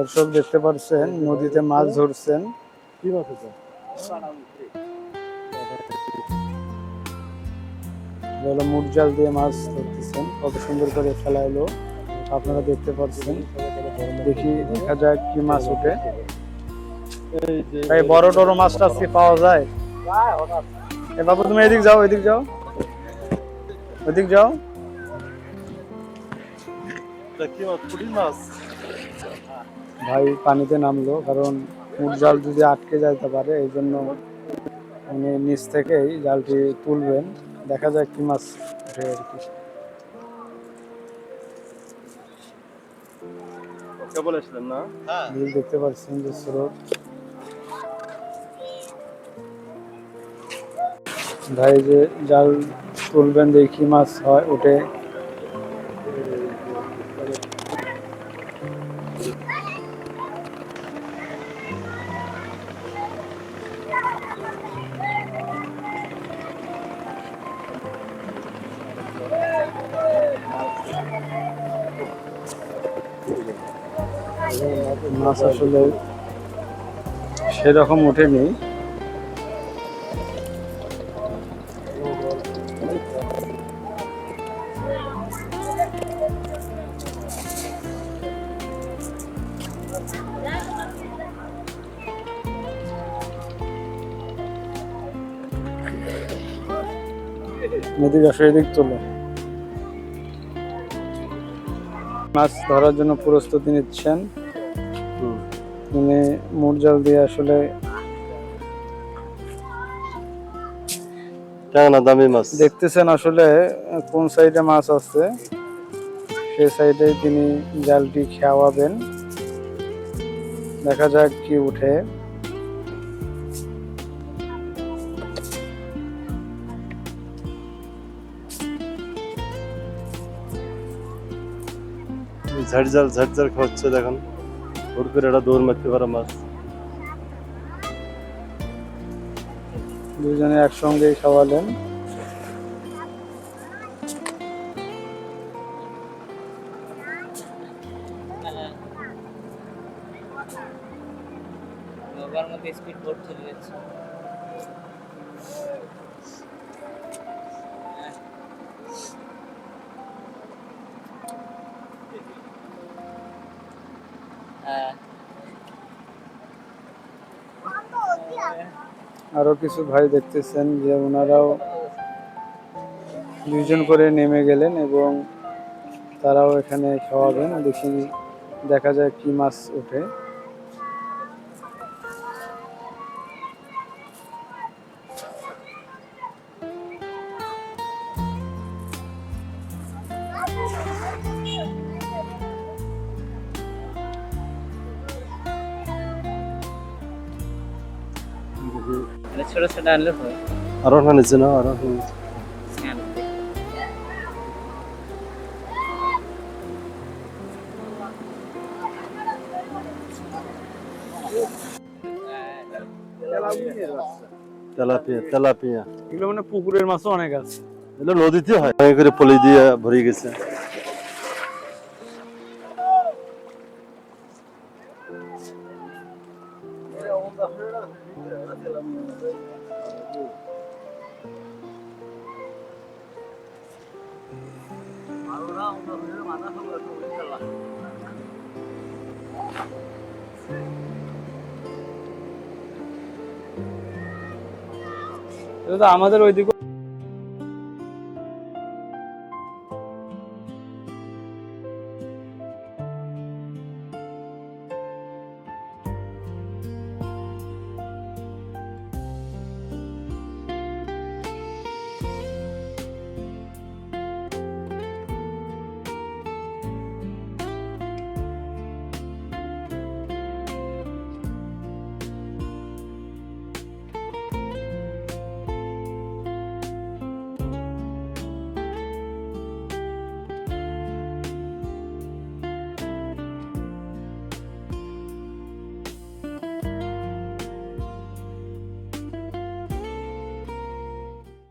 দর্শক দেখতে পাচ্ছেন নদীতে মাছ ধরছেন। কি মাছ এটা? হলো মুখ জাল দিয়ে মাছ ধরতেছেন, কত সুন্দর করে ফেলা হলো আপনারা দেখতে পাচ্ছেন। দেখি দেখা যাক কি মাছ ওঠে। ভাই বড় টড় মাছ টাছ কি পাওয়া যায়? এ বাবু তুমি এদিক যাও, এদিক যাও, ওদিক যাও। কি মাছ? পুঁটি মাছ। ভাই পানিতে নামলো, কারণ মুখ জাল যদি আটকে যাইতে পারে, এই জন্য উনি নিচ থেকেই জালটি তুলবেন। দেখা যাক কি মাছ ওঠে আর কি। কেবল আসলেন না? দেখতে পাচ্ছেন যে স্রোত। ভাই যে জাল তুলবেন, দেখি মাছ হয় ওঠে। মাছ আসলে সেরকম ওঠেনি। এদিকে আসো, এদিক তোলো। মাছ ধরার জন্য প্রস্তুতি নিচ্ছেন উনি। মুঠ জাল দিয়ে আসলে দামি মাছ দেখতেছেন আসলে কোন সাইডে মাছ আছে, সেই সাইডে তিনি জালটি খেওয়াবেন। দেখা যাক কি উঠে। ঝাড়জাল ঝাড়জাল খাচ্ছে দেখুন, হুট করে একটা দৌড় মারতে পারে মাছ। দুজনে একসঙ্গেই খাওয়ালেন। স্পিড বোট চলে যাচ্ছে। আরো কিছু ভাই দেখতেছেন যে ওনারাও দুইজন করে নেমে গেলেন এবং তারাও এখানে খাওয়াবেন। দেখি দেখা যায় কি মাছ ওঠে। ছোট ছোট আনলে হয়। আরো নিচে না, আরো তেলাপিয়া তেলাপিয়া। এগুলো মানে পুকুরের মাছও অনেক আছে। এগুলো নদীতে হয়, করে পলি দিয়ে ভরে গেছে। এটা তো আমাদের ওইদিকেও